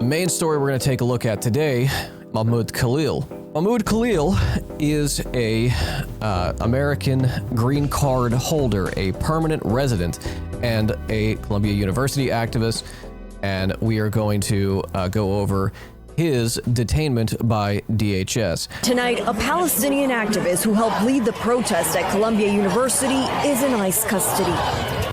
The main story we're going to take a look at today, Mahmoud Khalil. Mahmoud Khalil is a American green card holder, a permanent resident, and a Columbia University activist. And we are going to go over his detainment by DHS. Tonight, a Palestinian activist who helped lead the protest at Columbia University is in ICE custody.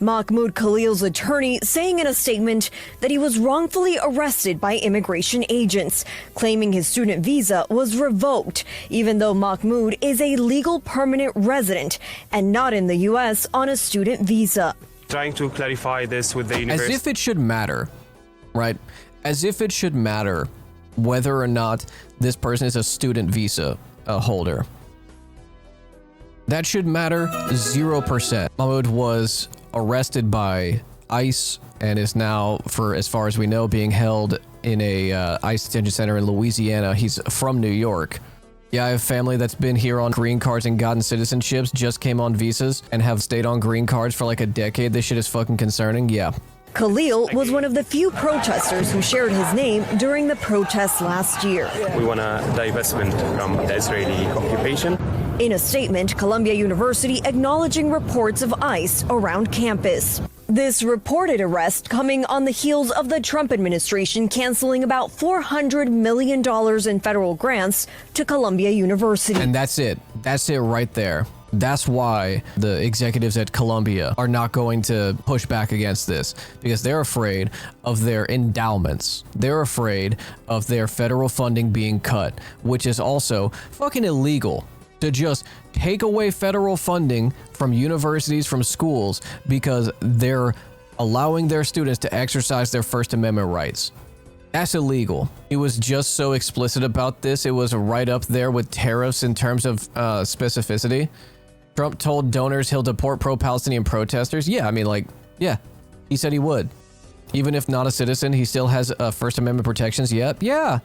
Mahmoud Khalil's attorney saying in a statement that he was wrongfully arrested by immigration agents, claiming his student visa was revoked, even though Mahmoud is a legal permanent resident and not in the U.S. on a student visa. Trying to clarify this with the university. As if it should matter, right? As if it should matter whether or not this person is a student visa holder. That should matter 0%. Mahmoud was arrested by ICE and is now, for as far as we know, being held in a ICE detention center in Louisiana. He's from New York. Yeah, I have family that's been here on green cards and gotten citizenships, just came on visas and have stayed on green cards for like a decade. This shit is fucking concerning. Yeah. Khalil was one of the few protesters who shared his name during the protests last year. We want a divestment from the Israeli occupation. In a statement, Columbia University acknowledging reports of ICE around campus. This reported arrest coming on the heels of the Trump administration canceling about $400 million in federal grants to Columbia University. And that's it. That's it right there. That's why the executives at Columbia are not going to push back against this, because they're afraid of their endowments. They're afraid of their federal funding being cut, which is also fucking illegal to just take away federal funding from universities, from schools, because they're allowing their students to exercise their First Amendment rights. That's illegal. He was just so explicit about this. It was right up there with tariffs in terms of specificity. Trump told donors he'll deport pro-Palestinian protesters. Yeah, I mean, like, yeah, he said he would. Even if not a citizen, he still has First Amendment protections. Yep. Yeah.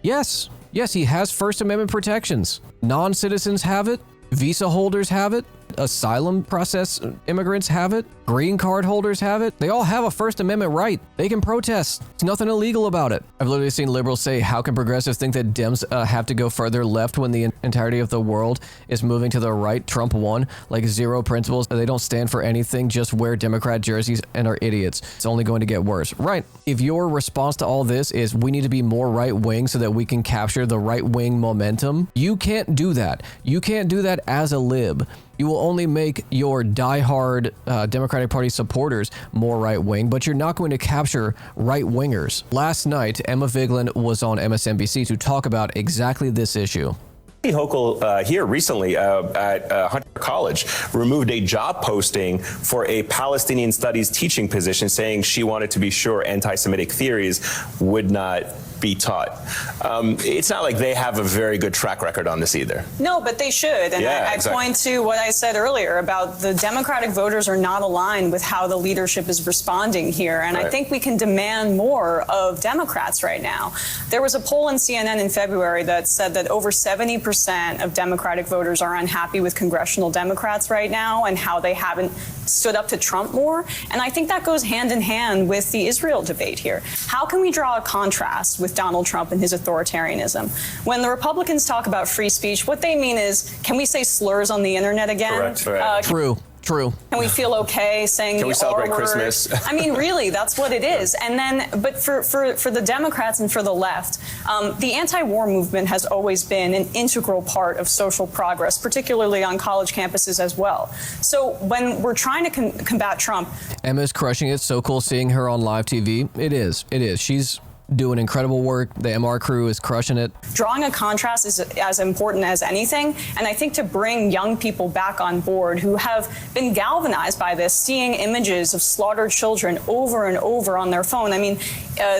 Yes. Yes, he has First Amendment protections. Non-citizens have it. Visa holders have it. Asylum process immigrants have it. Green card holders have it. They all have a First Amendment right. They can protest. There's nothing illegal about it. I've literally seen liberals say, how can progressives think that Dems have to go further left when the entirety of the world is moving to the right? Trump won. Like, zero principles. They don't stand for anything. Just wear Democrat jerseys and are idiots. It's only going to get worse. Right. If your response to all this is we need to be more right wing so that we can capture the right wing momentum, you can't do that. You can't do that as a lib. You will only make your diehard Democratic Party supporters more right-wing, but you're not going to capture right-wingers. Last night, Emma Vigeland was on MSNBC to talk about exactly this issue. Hochul here recently at Hunter College removed a job posting for a Palestinian studies teaching position, saying she wanted to be sure anti-Semitic theories would not be taught. It's not like they have a very good track record on this either. No, but they should. And yeah, I exactly. point to what I said earlier about the Democratic voters are not aligned with how the leadership is responding here. And right. I think we can demand more of Democrats right now. There was a poll in CNN in February that said that over 70% of Democratic voters are unhappy with congressional Democrats right now and how they haven't stood up to Trump more. And I think that goes hand in hand with the Israel debate here. How can we draw a contrast with Donald Trump and his authoritarianism? When the Republicans talk about free speech, what they mean is, can we say slurs on the internet again? Correct. True. Can we feel okay saying Can we celebrate Christmas? I mean, really, that's what it is. And then, but for the Democrats and for the left, the anti-war movement has always been an integral part of social progress, particularly on college campuses as well. So when we're trying to combat Trump, Emma's crushing it. So cool seeing her on live TV. It is. She's doing incredible work. The MR crew is crushing it. Drawing a contrast is as important as anything. And I think to bring young people back on board who have been galvanized by this, seeing images of slaughtered children over and over on their phone. I mean,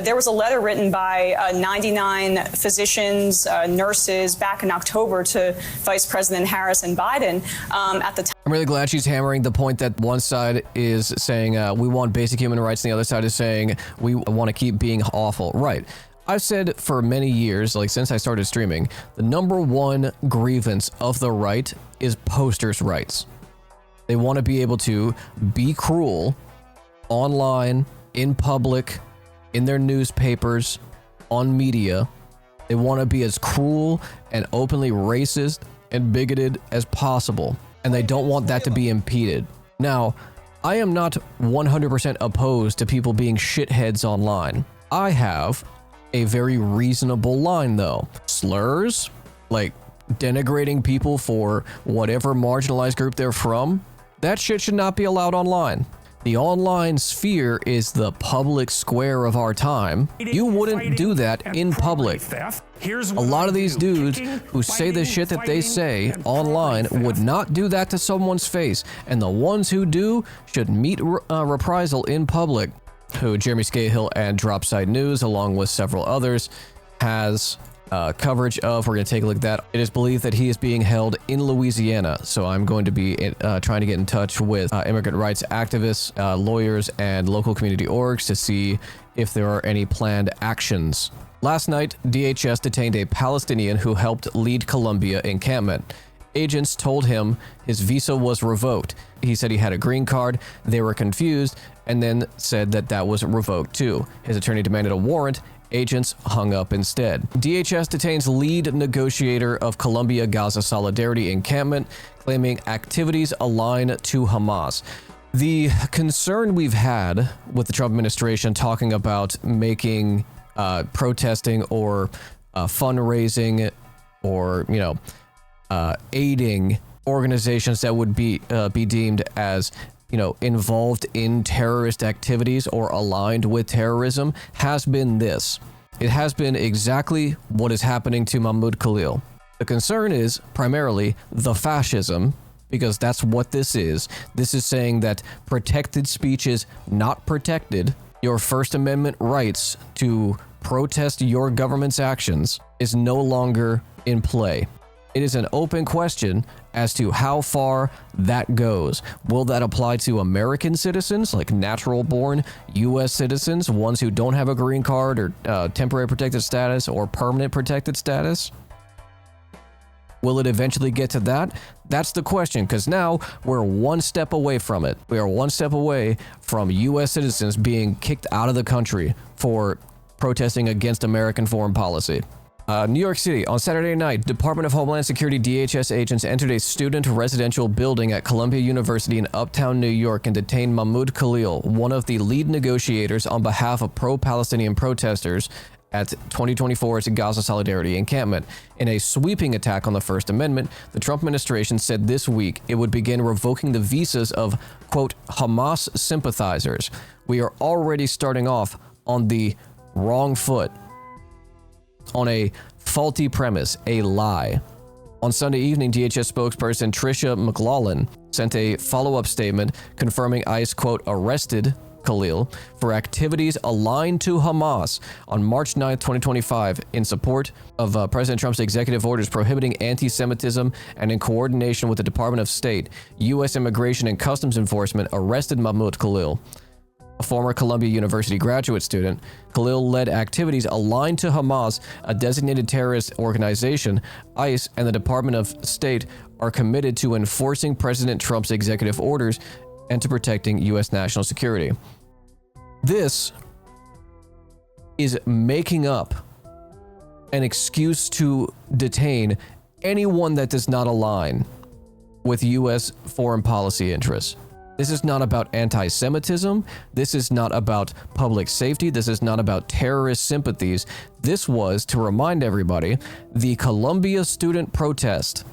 there was a letter written by 99 physicians, nurses back in October to Vice President Harris and Biden at the time. I'm really glad she's hammering the point that one side is saying we want basic human rights and the other side is saying we want to keep being awful. Right. I've said for many years, like since I started streaming, the number one grievance of the right is posters' rights. They want to be able to be cruel online, in public, in their newspapers, on media. They want to be as cruel and openly racist and bigoted as possible, and they don't want that to be impeded. Now, I am not 100% opposed to people being shitheads online. I have a very reasonable line though. Slurs, like denigrating people for whatever marginalized group they're from, that shit should not be allowed online. The online sphere is the public square of our time. You wouldn't do that in public. A lot of these dudes who say the shit that they say online would not do that to someone's face, and the ones who do should meet reprisal in public. Who Jeremy Scahill and Dropside News, along with several others, has coverage of. We're going to take a look at that. It is believed that he is being held in Louisiana, so I'm going to be trying to get in touch with immigrant rights activists, lawyers, and local community orgs to see if there are any planned actions. Last night, DHS detained a Palestinian who helped lead Colombia encampment. Agents told him his visa was revoked. He said he had a green card. They were confused and then said that that was revoked too. His attorney demanded a warrant. Agents hung up instead. DHS detains lead negotiator of Colombia-Gaza Solidarity encampment, claiming activities align to Hamas. The concern we've had with the Trump administration talking about making protesting or fundraising or, aiding organizations that would be deemed as, involved in terrorist activities or aligned with terrorism has been this. It has been exactly what is happening to Mahmoud Khalil. The concern is primarily the fascism, because that's what this is. This is saying that protected speech is not protected. Your First Amendment rights to protest your government's actions is no longer in play. It is an open question as to how far that goes. Will that apply to American citizens, like natural-born U.S. citizens, ones who don't have a green card or temporary protected status or permanent protected status? Will it eventually get to that? That's the question, because now we're one step away from it. We are one step away from U.S. citizens being kicked out of the country for protesting against American foreign policy. New York City, on Saturday night, Department of Homeland Security DHS agents entered a student residential building at Columbia University in uptown New York and detained Mahmoud Khalil, one of the lead negotiators on behalf of pro-Palestinian protesters at 2024's Gaza Solidarity encampment. In a sweeping attack on the First Amendment, the Trump administration said this week it would begin revoking the visas of, quote, Hamas sympathizers. We are already starting off on the wrong foot, on a faulty premise, a lie. On Sunday evening, DHS spokesperson Tricia McLaughlin sent a follow-up statement confirming ICE, quote, arrested Khalil for activities aligned to Hamas on March 9, 2025 in support of President Trump's executive orders prohibiting anti-Semitism, and in coordination with the Department of State, U.S. Immigration and Customs Enforcement arrested Mahmoud Khalil. A former Columbia University graduate student, Khalil led activities aligned to Hamas, a designated terrorist organization. ICE and the Department of State are committed to enforcing President Trump's executive orders and to protecting U.S. national security. This is making up an excuse to detain anyone that does not align with U.S. foreign policy interests. This is not about anti-Semitism. This is not about public safety. This is not about terrorist sympathies. This was, to remind everybody, the Columbia student protest.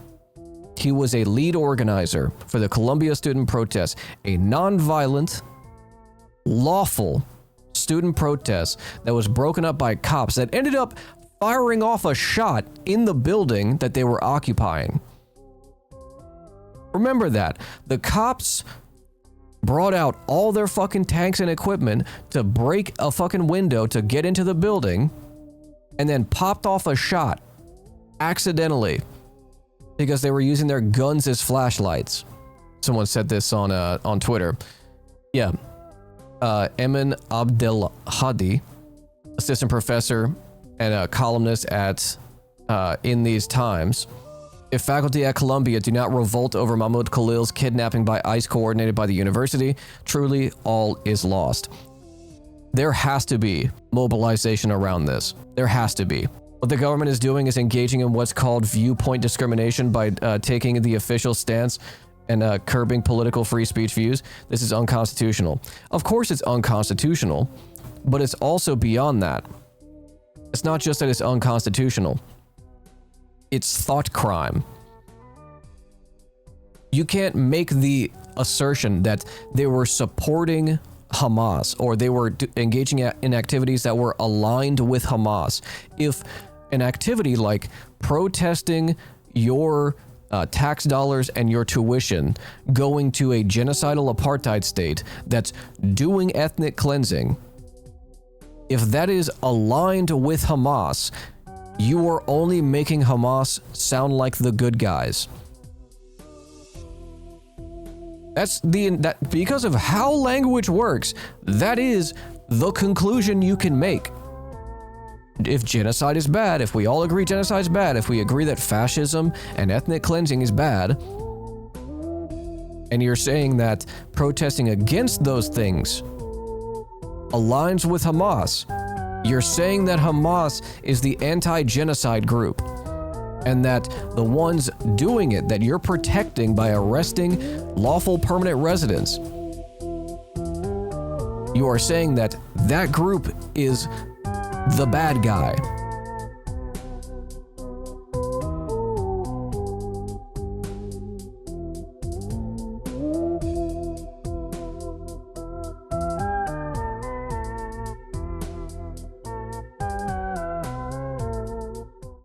He was a lead organizer for the Columbia student protest, a nonviolent, lawful student protest that was broken up by cops that ended up firing off a shot in the building that they were occupying. Remember that. The cops brought out all their fucking tanks and equipment to break a fucking window to get into the building and then popped off a shot accidentally because they were using their guns as flashlights. Someone said this on Twitter. Yeah. Emin Abdelhadi, assistant professor and a columnist at In These Times. If faculty at Columbia do not revolt over Mahmoud Khalil's kidnapping by ICE coordinated by the university, truly all is lost. there has to be mobilization around this. There has to be. What the government is doing is engaging in what's called viewpoint discrimination by taking the official stance and curbing political free speech views. This is unconstitutional. Of course it's unconstitutional, but it's also beyond that. It's not just that it's unconstitutional. It's thought crime. You can't make the assertion that they were supporting Hamas or they were engaging in activities that were aligned with Hamas if an activity like protesting your tax dollars and your tuition going to a genocidal apartheid state that's doing ethnic cleansing, if that is aligned with Hamas, you are only making Hamas sound like the good guys. Because of how language works, that is the conclusion you can make. If genocide is bad, if we all agree genocide is bad, if we agree that fascism and ethnic cleansing is bad, and you're saying that protesting against those things aligns with Hamas, you're saying that Hamas is the anti-genocide group, and that the ones doing it, that you're protecting by arresting lawful permanent residents, you are saying that that group is the bad guy.